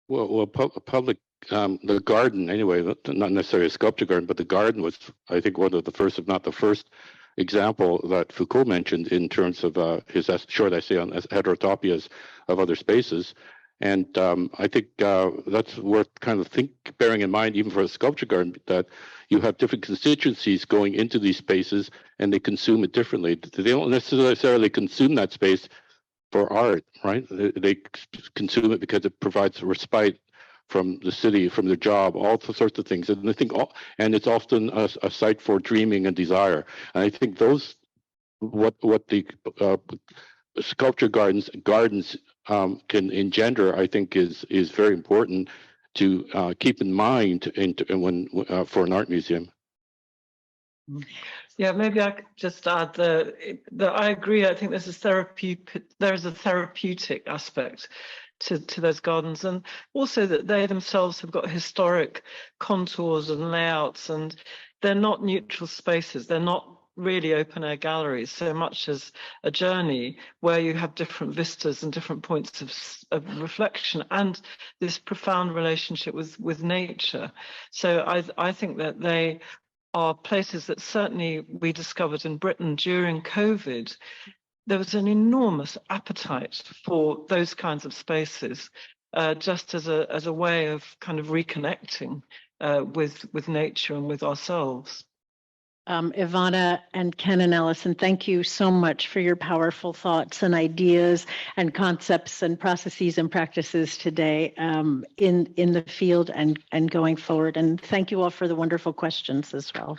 [SPEAKER 5] Well, public, the garden anyway, not necessarily a sculpture garden, but the garden was, I think, one of the first, if not the first, example that Foucault mentioned in terms of his short essay on heterotopias of other spaces. And I think that's worth kind of bearing in mind, even for a sculpture garden, that you have different constituencies going into these spaces and they consume it differently. They don't necessarily consume that space for art, right? They consume it because it provides a respite from the city, from their job, all sorts of things. And I think, and it's often a site for dreaming and desire. And I think what the sculpture gardens can engender, I think, is very important to keep in mind for an art museum.
[SPEAKER 3] Yeah, maybe I could just add that I agree. I think there's a therapeutic aspect to those gardens, and also that they themselves have got historic contours and layouts, and they're not neutral spaces. They're not really open air galleries so much as a journey where you have different vistas and different points of reflection and this profound relationship with nature. So I think that they are places that certainly we discovered in Britain during COVID. There was an enormous appetite for those kinds of spaces, just as a way of kind of reconnecting with nature and with ourselves.
[SPEAKER 2] Iwona and Ken and Allison, thank you so much for your powerful thoughts and ideas and concepts and processes and practices today in the field and going forward. And thank you all for the wonderful questions as well.